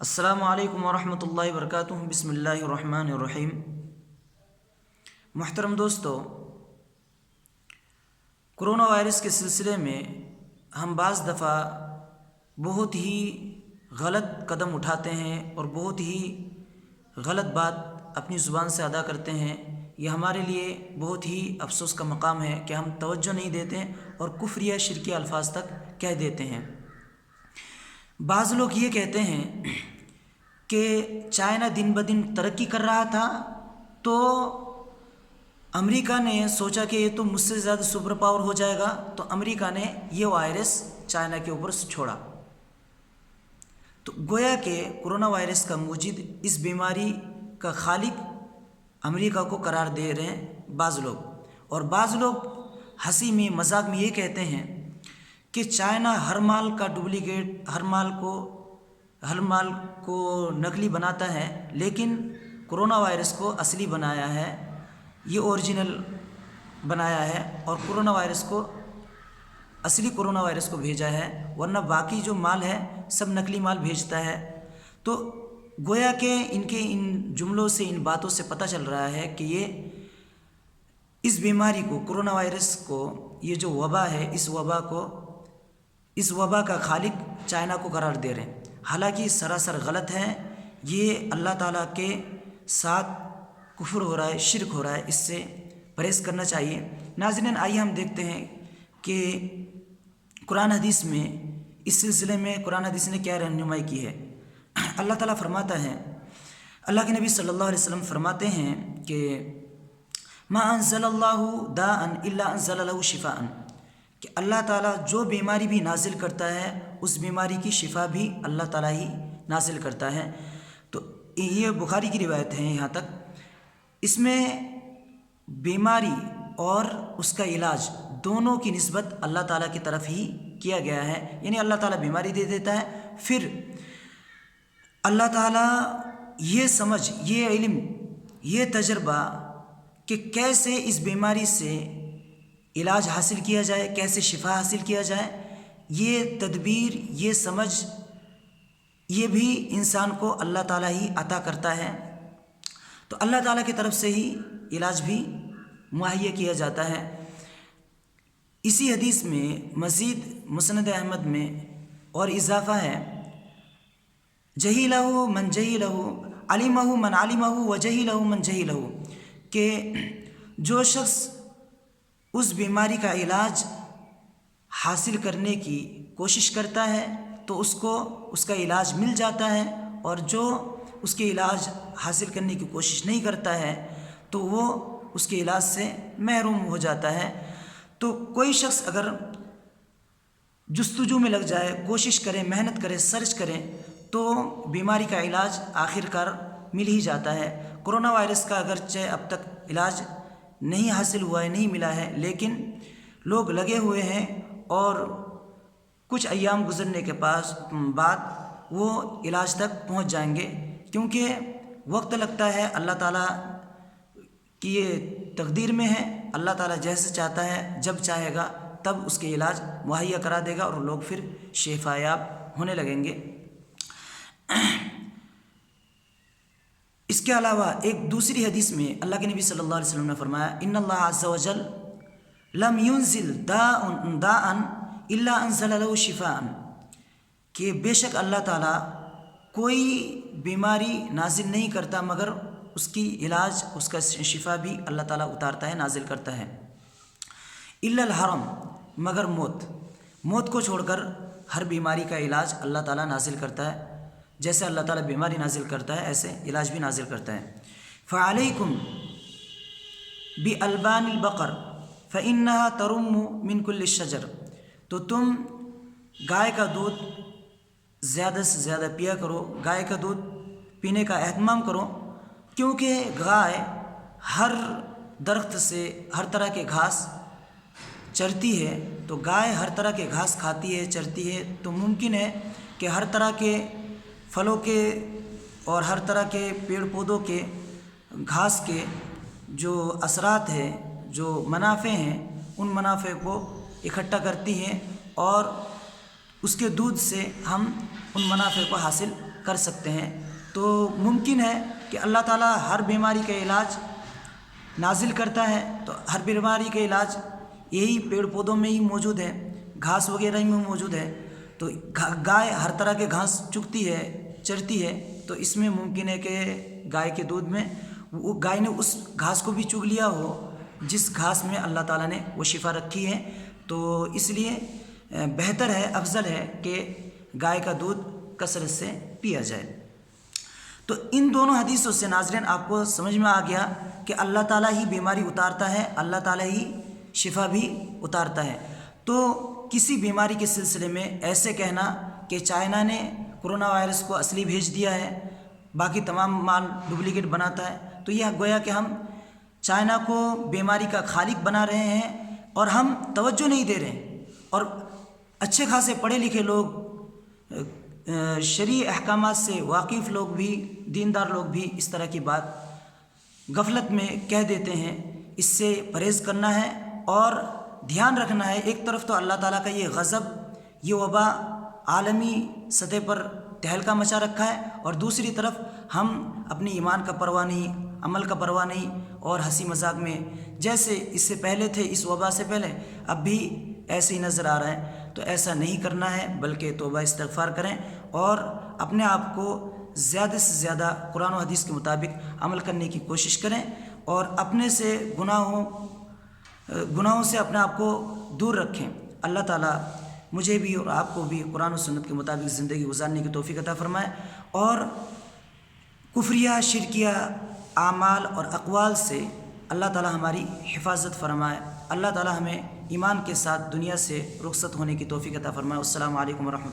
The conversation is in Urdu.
السلام علیکم ورحمۃ اللہ وبرکاتہ۔ بسم اللہ الرحمن الرحیم۔ محترم دوستو، کرونا وائرس کے سلسلے میں ہم بعض دفعہ بہت ہی غلط قدم اٹھاتے ہیں اور بہت ہی غلط بات اپنی زبان سے ادا کرتے ہیں۔ یہ ہمارے لیے بہت ہی افسوس کا مقام ہے کہ ہم توجہ نہیں دیتے اور کفر یا شرکی الفاظ تک کہہ دیتے ہیں۔ بعض لوگ یہ کہتے ہیں کہ چائنا دن بدن ترقی کر رہا تھا تو امریکہ نے سوچا کہ یہ تو مجھ سے زیادہ سپر پاور ہو جائے گا، تو امریکہ نے یہ وائرس چائنا کے اوپر چھوڑا۔ تو گویا کہ کرونا وائرس کا موجد اس بیماری کا خالق امریکہ کو قرار دے رہے ہیں بعض لوگ، اور بعض لوگ ہنسی میں مذاق میں یہ کہتے ہیں کہ چائنا ہر مال کا ڈپلیکیٹ، ہر مال کو نقلی بناتا ہے، لیکن کرونا وائرس کو اصلی بنایا ہے، یہ اوریجنل بنایا ہے اور اصلی کرونا وائرس کو بھیجا ہے، ورنہ باقی جو مال ہے سب نقلی مال بھیجتا ہے۔ تو گویا کہ ان جملوں سے، ان باتوں سے پتہ چل رہا ہے کہ یہ اس بیماری کو، کرونا وائرس کو، یہ جو وبا ہے، اس وبا کا خالق چائنا کو قرار دے رہے ہیں۔ حالانکہ سراسر غلط ہے، یہ اللہ تعالیٰ کے ساتھ کفر ہو رہا ہے، شرک ہو رہا ہے، اس سے پرہیز کرنا چاہیے۔ ناظرین، آئیے ہم دیکھتے ہیں کہ قرآن حدیث میں اس سلسلے میں قرآن حدیث نے کیا رہنمائی کی ہے۔ اللہ تعالیٰ فرماتا ہے، اللہ کے نبی صلی اللہ علیہ وسلم فرماتے ہیں کہ ما انزل اللہ داء الا انزل له شفاء، کہ اللہ تعالیٰ جو بیماری بھی نازل کرتا ہے اس بیماری کی شفا بھی اللہ تعالیٰ ہی نازل کرتا ہے۔ تو یہ بخاری کی روایت ہے یہاں تک۔ اس میں بیماری اور اس کا علاج دونوں کی نسبت اللہ تعالیٰ کی طرف ہی کیا گیا ہے، یعنی اللہ تعالیٰ بیماری دے دیتا ہے، پھر اللہ تعالیٰ یہ سمجھ، یہ علم، یہ تجربہ کہ کیسے اس بیماری سے علاج حاصل کیا جائے، کیسے شفا حاصل کیا جائے، یہ تدبیر، یہ سمجھ، یہ بھی انسان کو اللہ تعالیٰ ہی عطا کرتا ہے۔ تو اللہ تعالیٰ کی طرف سے ہی علاج بھی مہیا کیا جاتا ہے۔ اسی حدیث میں مزید مسند احمد میں اور اضافہ ہے، جہلہ من جہلہ، علمہ من علمہ و جہلہ من جہلہ، کہ جو شخص اس بیماری کا علاج حاصل کرنے کی کوشش کرتا ہے تو اس کو اس کا علاج مل جاتا ہے، اور جو اس کے علاج حاصل کرنے کی کوشش نہیں کرتا ہے تو وہ اس کے علاج سے محروم ہو جاتا ہے۔ تو کوئی شخص اگر جستجو میں لگ جائے، کوشش کرے، محنت کرے، سرچ کرے، تو بیماری کا علاج آخر کار مل ہی جاتا ہے۔ کرونا وائرس کا اگرچہ اب تک علاج نہیں حاصل ہوا ہے، نہیں ملا ہے، لیکن لوگ لگے ہوئے ہیں، اور کچھ ایام گزرنے کے بعد وہ علاج تک پہنچ جائیں گے، کیونکہ وقت لگتا ہے، اللہ تعالیٰ کی یہ تقدیر میں ہے۔ اللہ تعالیٰ جیسے چاہتا ہے، جب چاہے گا تب اس کے علاج مہیا کرا دے گا، اور لوگ پھر شفا یاب ہونے لگیں گے۔ اس کے علاوہ ایک دوسری حدیث میں اللہ کے نبی صلی اللہ علیہ وسلم نے فرمایا، ان اللہ عز وجل لم ينزل داء الا انزل له شفاء، کہ بے شک اللہ تعالیٰ کوئی بیماری نازل نہیں کرتا مگر اس کی علاج، اس کا شفا بھی اللہ تعالیٰ اتارتا ہے، نازل کرتا ہے۔ الا الحرم، مگر موت کو چھوڑ کر ہر بیماری کا علاج اللہ تعالیٰ نازل کرتا ہے۔ جیسے اللہ تعالیٰ بیماری نازل کرتا ہے، ایسے علاج بھی نازل کرتا ہے۔ فعلیکم بألبان البقر فإنها ترم من كل الشجر، تو تم گائے کا دودھ زیادہ سے زیادہ پیا کرو، گائے کا دودھ پینے کا اہتمام کرو، کیونکہ گائے ہر درخت سے ہر طرح کے گھاس چرتی ہے۔ تو گائے ہر طرح کے گھاس کھاتی ہے، چرتی ہے، تو ممکن ہے کہ ہر طرح کے پھلوں کے اور ہر طرح کے پیڑ پودوں کے گھاس کے جو اثرات ہیں، جو منافع ہیں، ان منافع کو اکٹھا کرتی ہیں، اور اس کے دودھ سے ہم ان منافع کو حاصل کر سکتے ہیں. تو ممکن ہے کہ اللہ تعالیٰ ہر بیماری کا علاج نازل کرتا ہے. تو ہر بیماری کا علاج یہی پیڑ پودوں میں ہی موجود ہے, گھاس وغیرہ میں موجود ہے. تو گائے ہر طرح کے گھاس چگتی ہے, چرتی ہے, تو اس میں ممکن ہے کہ گائے کے دودھ میں وہ گائے نے اس گھاس کو بھی چگ لیا ہو جس گھاس میں اللہ تعالیٰ نے وہ شفا رکھی ہے. تو اس لیے بہتر ہے, افضل ہے کہ گائے کا دودھ کثرت سے پیا جائے. تو ان دونوں حدیثوں سے ناظرین آپ کو سمجھ میں آ گیا کہ اللہ تعالیٰ ہی بیماری اتارتا ہے, اللہ تعالیٰ ہی شفا بھی اتارتا ہے. تو کسی بیماری کے سلسلے میں ایسے کہنا کہ چائنا نے کرونا وائرس کو اصلی بھیج دیا ہے, باقی تمام مال ڈپلیکیٹ بناتا ہے, تو یہ گویا کہ ہم چائنا کو بیماری کا خالق بنا رہے ہیں اور ہم توجہ نہیں دے رہے. اور اچھے خاصے پڑھے لکھے لوگ, شرعی احکامات سے واقف لوگ بھی, دیندار لوگ بھی اس طرح کی بات غفلت میں کہہ دیتے ہیں. اس سے پرہیز کرنا ہے اور دھیان رکھنا ہے. ایک طرف تو اللہ تعالیٰ کا یہ غضب, یہ وبا عالمی سطح پر تہلکہ مچا رکھا ہے, اور دوسری طرف ہم اپنی ایمان کا پرواہ نہیں, عمل کا پرواہ نہیں, اور ہنسی مذاق میں جیسے اس سے پہلے تھے, اس وبا سے پہلے, اب بھی ایسے ہی نظر آ رہا ہے. تو ایسا نہیں کرنا ہے, بلکہ توبہ استغفار کریں اور اپنے آپ کو زیادہ سے زیادہ قرآن و حدیث کے مطابق عمل کرنے کی کوشش کریں, اور اپنے سے گناہوں سے اپنے آپ کو دور رکھیں. اللہ تعالیٰ مجھے بھی اور آپ کو بھی قرآن و سنت کے مطابق زندگی گزارنے کی توفیق عطا فرمائے, اور کفریہ شرکیہ اعمال اور اقوال سے اللہ تعالیٰ ہماری حفاظت فرمائے. اللہ تعالیٰ ہمیں ایمان کے ساتھ دنیا سے رخصت ہونے کی توفیق عطا فرمائے. السلام علیکم ورحمۃ اللہ.